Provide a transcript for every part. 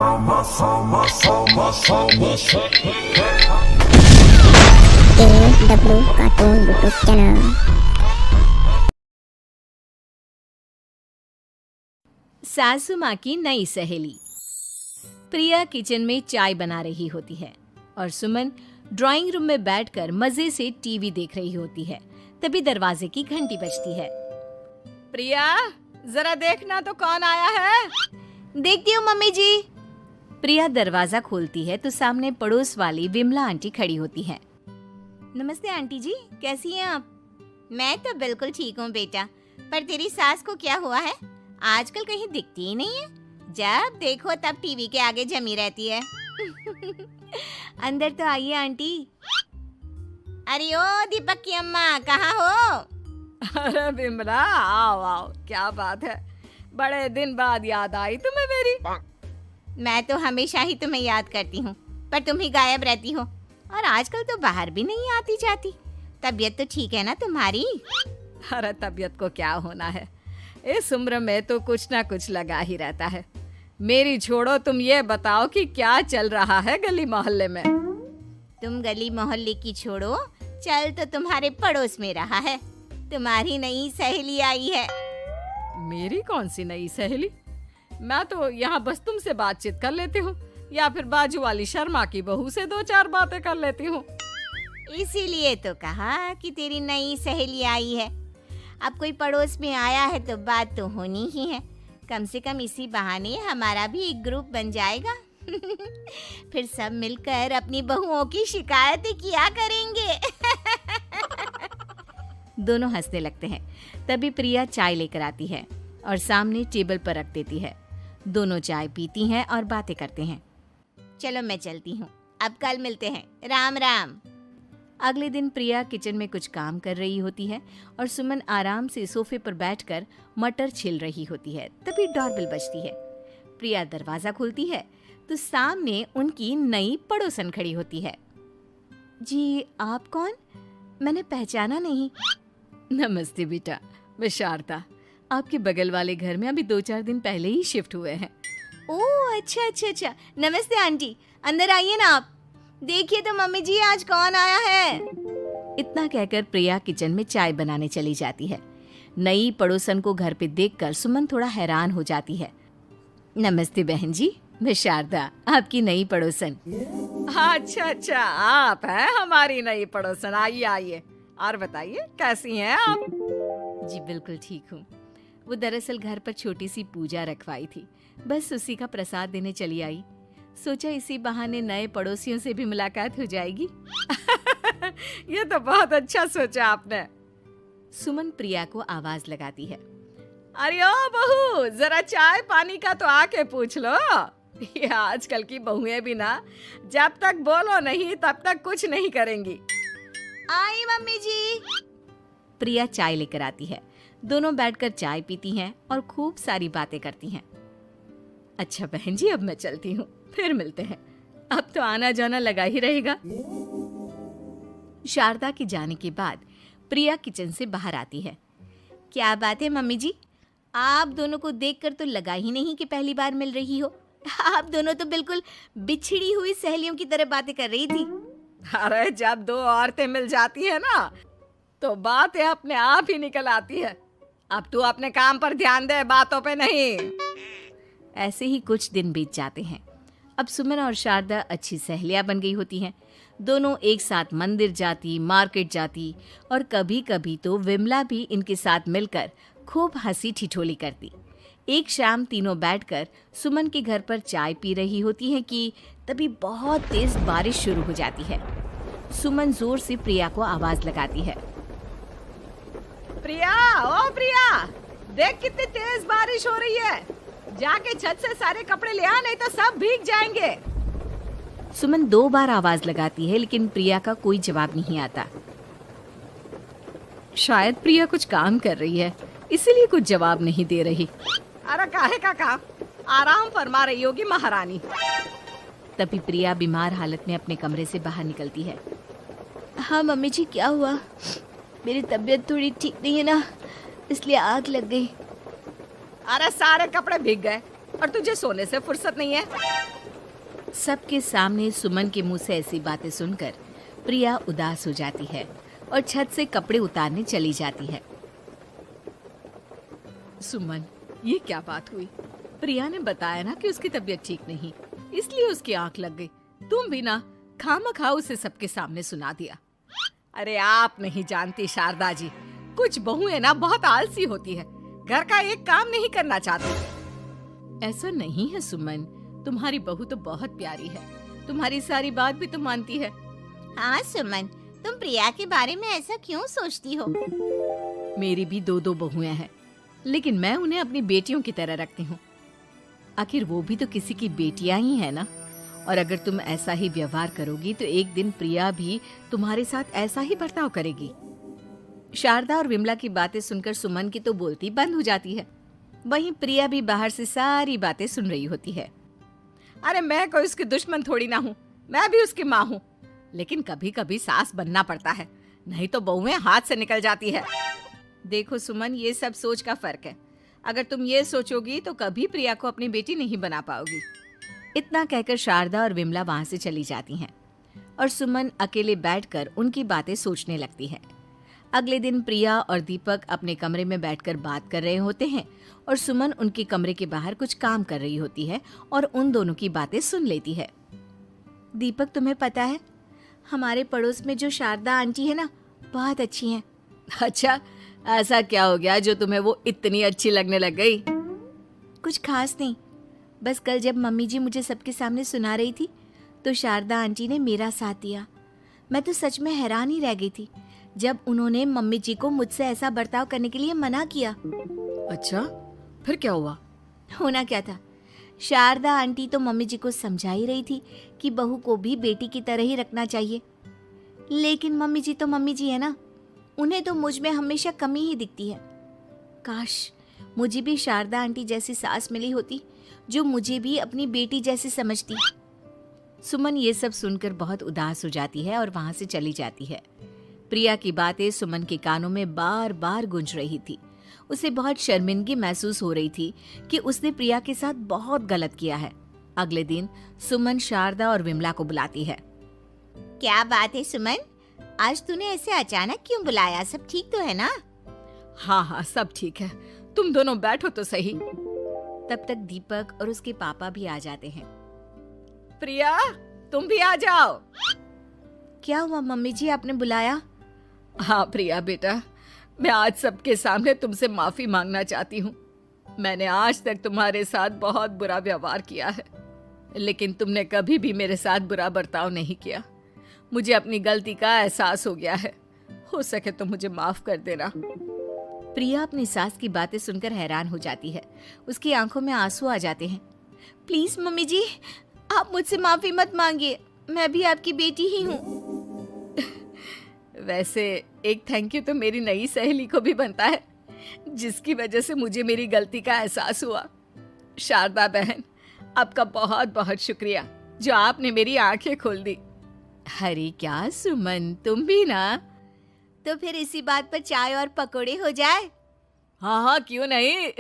AW cartoon YouTube channel. सासू माँ की नई सहेली। प्रिया किचन में चाय बना रही होती है और सुमन ड्राइंग रूम में बैठकर मजे से टीवी देख रही होती है। तभी दरवाजे की घंटी बजती है। प्रिया, जरा देखना तो कौन आया है। देखती हूँ मम्मी जी। प्रिया दरवाजा खोलती है तो सामने पड़ोस वाली विमला आंटी खड़ी होती है। नमस्ते आंटी जी, कैसी हैं आप? मैं तो बिल्कुल ठीक हूँ बेटा, पर तेरी सास को क्या हुआ है? आजकल कहीं दिखती ही नहीं है। जब देखो तब टीवी के आगे जमी रहती है। अंदर तो आइए आंटी। अरे ओ दीपक की अम्मा, कहाँ हो? अरे बिमला, आओ आओ, क्या बात है, बड़े दिन बाद याद आई तुम्हें मेरी। मैं तो हमेशा ही तुम्हें याद करती हूँ, पर तुम ही गायब रहती हो और आजकल तो बाहर भी नहीं आती जाती। तबीयत तो ठीक है ना तुम्हारी? अरे तबीयत को क्या होना है, इस उम्र में तो कुछ ना कुछ लगा ही रहता है। मेरी छोड़ो, तुम ये बताओ कि क्या चल रहा है गली मोहल्ले में। तुम गली मोहल्ले की छोड़ो, चल तो तुम्हारे पड़ोस में रहा है। तुम्हारी नई सहेली आई है। मेरी कौन सी नई सहेली? मैं तो यहाँ बस तुमसे बातचीत कर लेती हूँ, या फिर बाजू वाली शर्मा की बहू से दो चार बातें कर लेती हूँ। इसीलिए तो कहा कि तेरी नई सहेली आई है। अब कोई पड़ोस में आया है तो बात तो होनी ही है। कम से कम इसी बहाने हमारा भी एक ग्रुप बन जाएगा। फिर सब मिलकर अपनी बहुओं की शिकायतें किया करेंगे। दोनों हंसने लगते हैं। तभी प्रिया चाय लेकर आती है और सामने टेबल पर रख देती है। दोनों चाय पीती हैं और बातें करते हैं। चलो मैं चलती हूँ, अब कल मिलते हैं। राम राम। अगले दिन प्रिया किचन में कुछ काम कर रही होती है और सुमन आराम से सोफे पर बैठकर मटर छिल रही होती है। तभी डोरबेल बजती है। प्रिया दरवाजा खोलती है तो सामने उनकी नई पड़ोसन खड़ी होती है। जी, आप कौन? मैंने पहचाना नहीं। नमस्ते बेटा, मैं शारदा, आपके बगल वाले घर में अभी 2-4 दिन पहले ही शिफ्ट हुए हैं। ओह अच्छा अच्छा अच्छा, नमस्ते आंटी, अंदर आइए ना आप। देखिए तो मम्मी जी, आज कौन आया है। इतना कहकर प्रिया किचन में चाय बनाने चली जाती है। नई पड़ोसन को घर पे देखकर सुमन थोड़ा हैरान हो जाती है। नमस्ते बहन जी, मैं शारदा, आपकी नई पड़ोसन। अच्छा अच्छा, आप हैं हमारी नई पड़ोसन। आइए आइए, और बताइए कैसी हैं आप? जी बिल्कुल ठीक हूँ। वो दरअसल घर पर छोटी सी पूजा रखवाई थी, बस उसी का प्रसाद देने चली आई। सोचा इसी बहाने नए पड़ोसियों से भी मुलाकात हो जाएगी। ये तो बहुत अच्छा सोचा आपने। सुमन प्रिया को आवाज लगाती है। अरे ओ बहू, जरा चाय पानी का तो आके पूछ लो। ये आजकल की बहुएं भी ना, जब तक बोलो नहीं तब तक कुछ नहीं करेंगी। आई मम्मी जी। प्रिया चाय लेकर आती है। दोनों बैठकर चाय पीती हैं और खूब सारी बातें करती हैं। अच्छा बहन जी, अब मैं चलती हूँ, फिर मिलते हैं। अब तो आना जाना लगा ही रहेगा। शारदा के जाने के बाद प्रिया किचन से बाहर आती है। क्या बात है मम्मी जी, आप दोनों को देखकर तो लगा ही नहीं कि पहली बार मिल रही हो। आप दोनों तो बिल्कुल बिछड़ी हुई सहेलियों की तरह बातें कर रही थी। अरे जब दो औरतें मिल जाती है ना, तो बातें अपने आप ही निकल आती है। अब तू अपने काम पर ध्यान दे, बातों पे नहीं। ऐसे ही कुछ दिन बीत जाते हैं। अब सुमन और शारदा अच्छी सहेलियां बन गई होती हैं। दोनों एक साथ मंदिर जाती, मार्केट जाती और कभी कभी तो विमला भी इनके साथ मिलकर खूब हंसी ठिठोली करती। एक शाम तीनों बैठकर सुमन के घर पर चाय पी रही होती हैं कि तभी बहुत तेज बारिश शुरू हो जाती है। सुमन जोर से प्रिया को आवाज लगाती है। प्रिया, ओ प्रिया, देख कितनी तेज बारिश हो रही है। जाके छत से सारे कपड़े ले आ, नहीं तो सब भीग जाएंगे। सुमन 2 बार आवाज लगाती है, लेकिन प्रिया का कोई जवाब नहीं आता। शायद प्रिया कुछ काम कर रही है, इसीलिए कुछ जवाब नहीं दे रही। अरे काहे का काम, आराम फरमा रही होगी महारानी। तभी प्रिया बीमार हालत में अपने कमरे से बाहर निकलती है। हाँ मम्मी जी, क्या हुआ? मेरी तबीयत थोड़ी ठीक नहीं है ना, इसलिए आग लग गई। अरे सारे कपड़े भीग गए, और तुझे सोने से फुर्सत नहीं है। सबके सामने सुमन के मुंह से ऐसी बातें सुनकर प्रिया उदास हो जाती है और छत से कपड़े उतारने चली जाती है। सुमन, ये क्या बात हुई? प्रिया ने बताया ना कि उसकी तबीयत ठीक नहीं, इसलिए उसकी आंख लग गई। तुम भी ना खामखा उसे सबके सामने सुना दिया। अरे आप नहीं जानती शारदा जी, कुछ बहुएं ना बहुत आलसी होती है, घर का एक काम नहीं करना चाहती। ऐसा नहीं है सुमन, तुम्हारी बहू तो बहुत प्यारी है, तुम्हारी सारी बात भी तो मानती है। हाँ सुमन, तुम प्रिया के बारे में ऐसा क्यों सोचती हो? मेरी भी दो बहुएं हैं, लेकिन मैं उन्हें अपनी बेटियों की तरह रखती हूँ। आखिर वो भी तो किसी की बेटियां ही है ना। और अगर तुम ऐसा ही व्यवहार करोगी तो एक दिन प्रिया भी तुम्हारे साथ ऐसा ही बर्ताव करेगी। शारदा और विमला की बातें सुनकर सुमन की तो बोलती बंद हो जाती है। वहीं प्रिया भी बाहर से सारी बातें सुन रही होती है। अरे मैं कोई उसकी दुश्मन थोड़ी ना हूँ, मैं भी उसकी माँ हूँ, लेकिन कभी कभी सास बनना पड़ता है, नहीं तो बहुएं हाथ से निकल जाती है। देखो सुमन, ये सब सोच का फर्क है। अगर तुम ये सोचोगी तो कभी प्रिया को अपनी बेटी नहीं बना पाओगी। इतना कहकर शारदा और विमला वहां से चली जाती हैं और सुमन अकेले बैठकर उनकी बातें सोचने लगती है। अगले दिन प्रिया और दीपक अपने कमरे में बैठकर बात कर रहे होते हैं और सुमन उनके कमरे के बाहर कुछ काम कर रही होती है और उन दोनों की बातें सुन लेती है। दीपक, तुम्हें पता है हमारे पड़ोस में जो शारदा आंटी है ना, बहुत अच्छी हैं। अच्छा, ऐसा क्या हो गया जो तुम्हें वो इतनी अच्छी लगने लग गई? कुछ खास नहीं, बस कल जब मम्मी जी मुझे सबके सामने सुना रही थी तो शारदा आंटी ने मेरा साथ दिया। मैं तो सच में हैरान ही रह गई थी जब उन्होंने मम्मी जी को मुझसे ऐसा बर्ताव करने के लिए मना किया। अच्छा, फिर क्या हुआ? होना क्या था, शारदा आंटी तो मम्मी जी को समझा ही रही थी कि बहू को भी बेटी की तरह ही रखना चाहिए, लेकिन मम्मी जी तो मम्मी जी है ना, उन्हें तो मुझ में हमेशा कमी ही दिखती है। काश मुझे भी शारदा आंटी जैसी सास मिली होती जो मुझे भी अपनी बेटी जैसी समझती। सुमन ये सब सुनकर बहुत उदास हो जाती है और वहां से चली जाती है। प्रिया की बातें सुमन के कानों में बार बार गूंज रही थी। उसे बहुत शर्मिंदगी महसूस हो रही थी कि उसने प्रिया के साथ बहुत गलत किया है। अगले दिन सुमन शारदा और विमला को बुलाती है। क्या बात है सुमन, आज तूने ऐसे अचानक क्यों बुलाया? सब ठीक तो है ना? हाँ हाँ, सब ठीक है, तुम दोनों बैठो तो सही। तब तक दीपक और उसके पापा भी आ जाते हैं। प्रिया, तुम भी आ जाओ। क्या हुआ मम्मी जी, आपने बुलाया? हाँ प्रिया बेटा, मैं आज सबके सामने तुमसे माफी मांगना चाहती हूँ। मैंने आज तक तुम्हारे साथ बहुत बुरा व्यवहार किया है, लेकिन तुमने कभी भी मेरे साथ बुरा बर्ताव नहीं किया। मुझे अपनी गलती का एहसास हो गया है, हो सके तो मुझे माफ कर देना। प्रिया अपनी सास की बातें सुनकर हैरान हो जाती है। उसकी आंखों में आंसू आ जाते हैं। प्लीज मम्मी जी, आप मुझसे माफी मत मांगिए, मैं भी आपकी बेटी ही हूँ। वैसे एक थैंक यू तो मेरी नई सहेली को भी बनता है, जिसकी वजह से मुझे मेरी गलती का एहसास हुआ। शारदा बहन, आपका बहुत बहुत शुक्रिया जो आपने मेरी आंखें खोल दी। अरे क्या सुमन, तुम भी ना। तो फिर इसी बात पर चाय और पकोड़े हो जाए? हाँ हाँ, क्यों नहीं।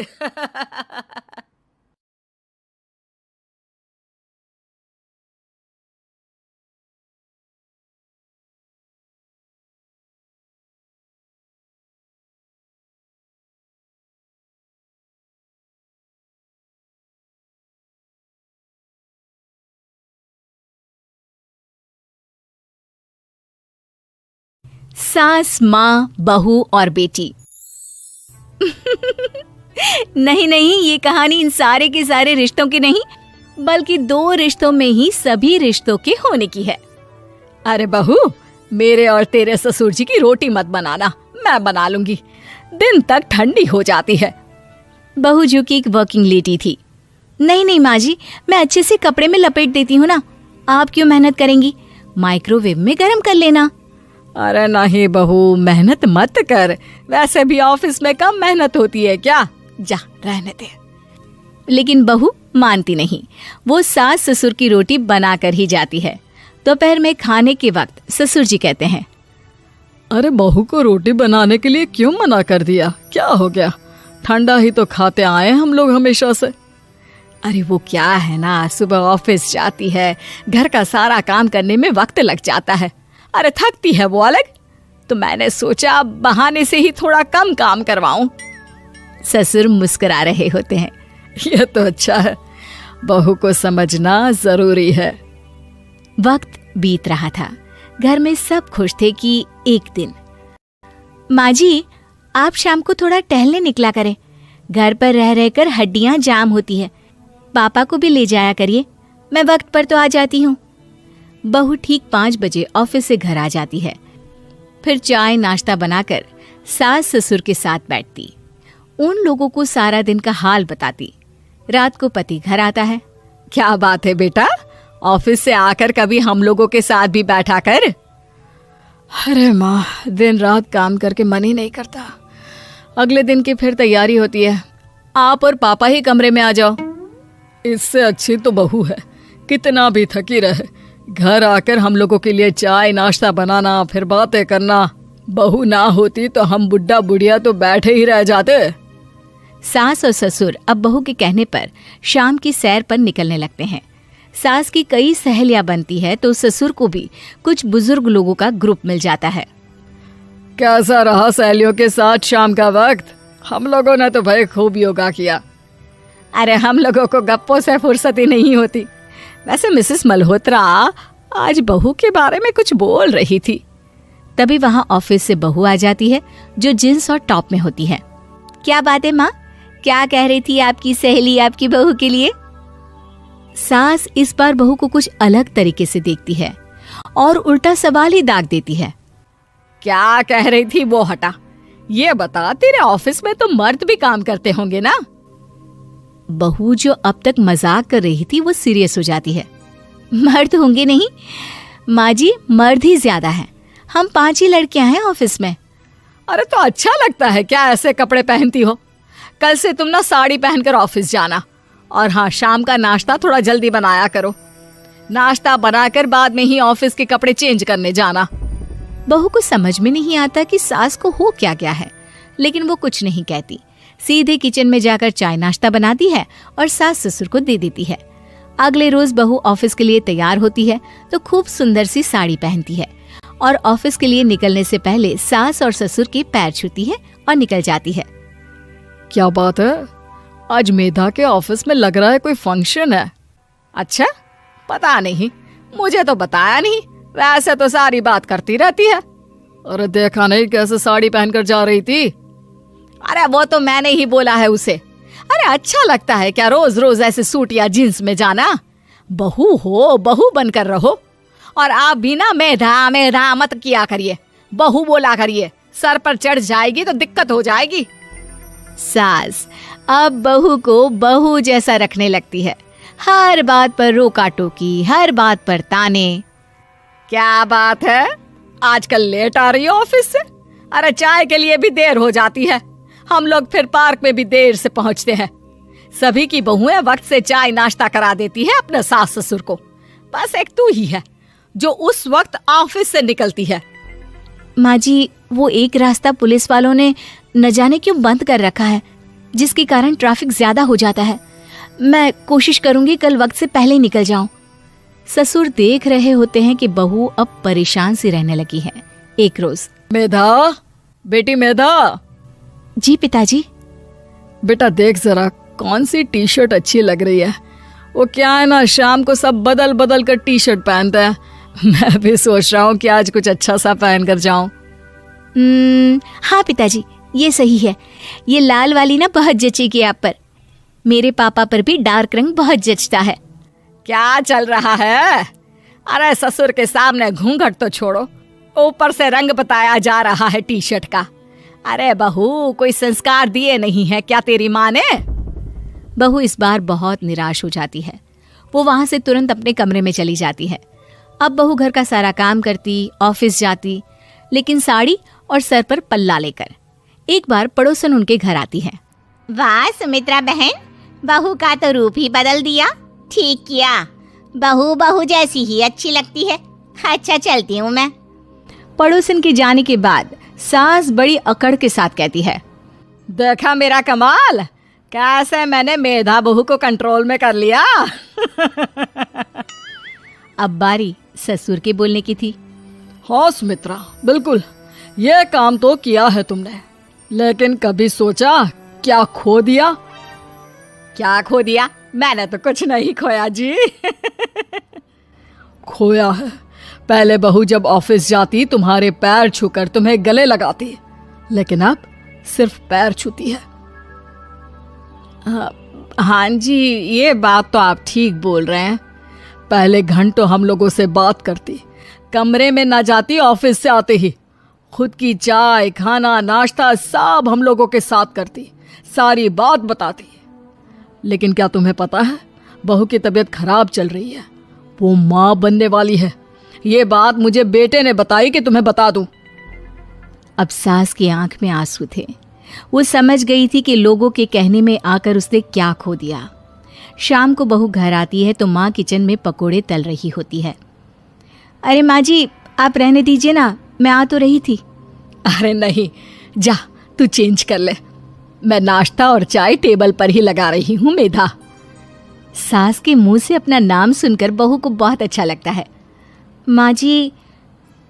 सास, माँ, बहू और बेटी। नहीं नहीं, ये कहानी इन सारे के सारे रिश्तों की नहीं, बल्कि दो रिश्तों में ही सभी रिश्तों के होने की है। अरे बहू, मेरे और तेरे ससुर जी की रोटी मत बनाना, मैं बना लूंगी, दिन तक ठंडी हो जाती है। बहू जो कि एक वर्किंग लेडी थी। नहीं नहीं माँ जी, मैं अच्छे से कपड़े में लपेट देती हूँ ना, आप क्यों मेहनत करेंगी, माइक्रोवेव में गर्म कर लेना। अरे नहीं बहू, मेहनत मत कर, वैसे भी ऑफिस में कम मेहनत होती है क्या, जा रहने दे। लेकिन बहू मानती नहीं, वो सास ससुर की रोटी बनाकर ही जाती है। दोपहर में खाने के वक्त ससुर जी कहते हैं, अरे बहू को रोटी बनाने के लिए क्यों मना कर दिया, क्या हो गया, ठंडा ही तो खाते आए हम लोग हमेशा से। अरे वो क्या है ना, सुबह ऑफिस जाती है, घर का सारा काम करने में वक्त लग जाता है। अरे थकती है वो अलग, तो मैंने सोचा बहाने से ही थोड़ा कम काम करवाऊं। ससुर मुस्कुरा रहे होते हैं। ये तो अच्छा है, बहू को समझना जरूरी है। वक्त बीत रहा था। घर में सब खुश थे कि एक दिन, माँ जी आप शाम को थोड़ा टहलने निकला करें, घर पर रह रहकर हड्डियां जाम होती है। पापा को भी ले जाया करिए, मैं वक्त पर तो आ जाती हूँ। बहू ठीक 5 बजे ऑफिस से घर आ जाती है। फिर चाय नाश्ता बनाकर सास ससुर के साथ बैठती, उन लोगों को सारा दिन का हाल बताती। रात को पति घर आता है। क्या बात है बेटा, ऑफिस से आकर कभी हम लोगों के साथ भी बैठा कर। अरे माँ, दिन रात काम करके मन ही नहीं करता। अगले दिन की फिर तैयारी होती है। आप और पापा ही कमरे में आ जाओ। इससे अच्छी तो बहू है, कितना भी थकी रहे, घर आकर हम लोगों के लिए चाय नाश्ता बनाना, फिर बातें करना। बहू ना होती तो हम बुढ़ा बुढ़िया तो बैठे ही रह जाते। सास और ससुर अब बहू के कहने पर शाम की सैर पर निकलने लगते हैं। सास की कई सहेलियां बनती है तो ससुर को भी कुछ बुजुर्ग लोगों का ग्रुप मिल जाता है। कैसा रहा सहेलियों के साथ शाम का वक्त? हम लोगों ने तो भाई खूब योगा किया। अरे हम लोगों को गप्पों से फुर्सत ही नहीं होती। वैसे मिसेस मल्होत्रा आज बहू के बारे में कुछ बोल रही थी। तभी वहां ऑफिस से बहू आ जाती है जो जींस और टॉप में होती है। क्या बात है माँ, क्या कह रही थी आपकी सहेली आपकी बहू के लिए? सास इस बार बहू को कुछ अलग तरीके से देखती है और उल्टा सवाल ही दाग देती है। क्या कह रही थी वो हटा, ये बता तेरे ऑफिस में तो मर्द भी काम करते होंगे ना? बहू जो अब तक मजाक कर रही थी वो सीरियस हो जाती है। मर्द होंगे नहीं माँ जी, मर्द ही ज्यादा हैं। हम 5 ही लड़कियां हैं ऑफिस में। अरे तो अच्छा लगता है क्या ऐसे कपड़े पहनती हो? कल से तुम ना साड़ी पहनकर ऑफिस जाना। और हाँ, शाम का नाश्ता थोड़ा जल्दी बनाया करो। नाश्ता बनाकर बाद में ही ऑफिस के कपड़े चेंज करने जाना। बहू को समझ में नहीं आता कि सास को हो क्या गया है, लेकिन वो कुछ नहीं कहती। सीधे किचन में जाकर चाय नाश्ता बनाती है और सास ससुर को दे देती है। अगले रोज बहू ऑफिस के लिए तैयार होती है तो खूब सुंदर सी साड़ी पहनती है और ऑफिस के लिए निकलने से पहले सास और ससुर के पैर छूती है और निकल जाती है। क्या बात है, आज मेधा के ऑफिस में लग रहा है कोई फंक्शन है। अच्छा, पता नहीं, मुझे तो बताया नहीं। वैसे तो सारी बात करती रहती है। अरे देखा नहीं कैसे साड़ी पहनकर जा रही थी? अरे वो तो मैंने ही बोला है उसे। अरे अच्छा लगता है क्या रोज रोज ऐसे सूट या जींस में जाना? बहू हो, बहू बनकर रहो। और आप भी ना मेधा मेधा मत किया करिए, बहू बोला करिए। सर पर चढ़ जाएगी तो दिक्कत हो जाएगी। सास अब बहू को बहू जैसा रखने लगती है। हर बात पर रोका टोकी, हर बात पर ताने। क्या बात है, आजकल लेट आ रही हो ऑफिस से? अरे चाय के लिए भी देर हो जाती है। हम लोग फिर पार्क में भी देर से पहुंचते हैं। सभी की बहुएं वक्त से चाय नाश्ता करा देती है अपने सास ससुर को। बस एक तू ही है जो उस वक्त ऑफिस से निकलती है। माँ जी, वो एक रास्ता पुलिस वालों ने न जाने क्यों बंद कर रखा है, जिसके कारण ट्रैफिक ज्यादा हो जाता है। मैं कोशिश करूंगी कल वक्त से पहले ही निकल जाऊं। ससुर देख रहे होते हैं कि बहू अब परेशान सी रहने लगी है। एक रोज, मेधा, बेटी मेधा। जी पिताजी। बेटा देख जरा कौन सी टी शर्ट अच्छी लग रही है। वो क्या है ना, शाम को सब बदल बदल कर टी शर्ट पहनते हैं। मैं भी सोच रहा हूँ कि आज कुछ अच्छा सा पहन कर जाऊं। हाँ पिताजी, ये सही है। ये लाल वाली ना बहुत जचेगी आप पर। मेरे पापा पर भी डार्क रंग बहुत जचता है। क्या चल रहा है? अरे ससुर के सामने घूंघट तो छोड़ो, ऊपर से रंग बताया जा रहा है टी शर्ट का। अरे बहू, कोई संस्कार दिए नहीं है क्या तेरी माँ ने? बहू इस बार बहुत निराश हो जाती है। वो वहां से तुरंत अपने कमरे में चली जाती है। अब बहू घर का सारा काम करती, ऑफिस जाती, लेकिन साड़ी और सर पर पल्ला लेकर। एक बार पड़ोसन उनके घर आती है। वाह सुमित्रा बहन, बहू का तो रूप ही बदल दिया। ठीक किया, बहू बहू जैसी ही अच्छी लगती है। अच्छा चलती हूँ मैं। पड़ोसन के जाने के बाद सास बड़ी अकड़ के साथ कहती है, देखा मेरा कमाल, कैसे मैंने मेधा बहू को कंट्रोल में कर लिया। अब बारी ससुर के बोलने की थी। हाँ सुमित्रा, बिल्कुल ये काम तो किया है तुमने, लेकिन कभी सोचा क्या खो दिया? क्या खो दिया? मैंने तो कुछ नहीं खोया जी। खोया है। पहले बहू जब ऑफिस जाती तुम्हारे पैर छूकर तुम्हें गले लगाती, लेकिन अब सिर्फ पैर छूती है। हाँ जी, ये बात तो आप ठीक बोल रहे हैं। पहले घंटों हम लोगों से बात करती, कमरे में ना जाती, ऑफिस से आते ही खुद की चाय, खाना, नाश्ता सब हम लोगों के साथ करती, सारी बात बताती। लेकिन क्या तुम्हें पता है, बहू की तबीयत खराब चल रही है, वो माँ बनने वाली है। ये बात मुझे बेटे ने बताई कि तुम्हें बता दूं। अब सास की आंख में आंसू थे। वो समझ गई थी कि लोगों के कहने में आकर उसने क्या खो दिया। शाम को बहू घर आती है तो माँ किचन में पकोड़े तल रही होती है। अरे माँ जी, आप रहने दीजिए ना, मैं आ तो रही थी। अरे नहीं, जा तू चेंज कर ले, मैं नाश्ता और चाय टेबल पर ही लगा रही हूँ मेधा। सास के मुंह से अपना नाम सुनकर बहू को बहुत अच्छा लगता है। माँ जी,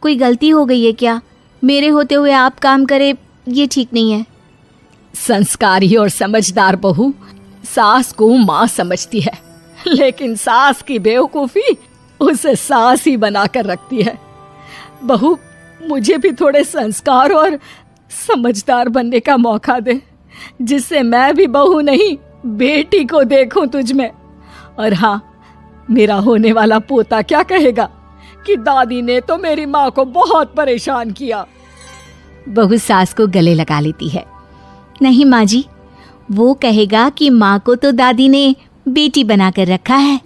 कोई गलती हो गई है क्या? मेरे होते हुए आप काम करें, ये ठीक नहीं है। संस्कारी और समझदार बहू सास को माँ समझती है, लेकिन सास की बेवकूफ़ी उसे सास ही बनाकर रखती है। बहू, मुझे भी थोड़े संस्कार और समझदार बनने का मौका दे, जिससे मैं भी बहू नहीं बेटी को देखूं तुझ में। और हाँ, मेरा होने वाला पोता क्या कहेगा कि दादी ने तो मेरी माँ को बहुत परेशान किया। बहू सास को गले लगा लेती है। नहीं माँ जी, वो कहेगा कि माँ को तो दादी ने बेटी बनाकर रखा है।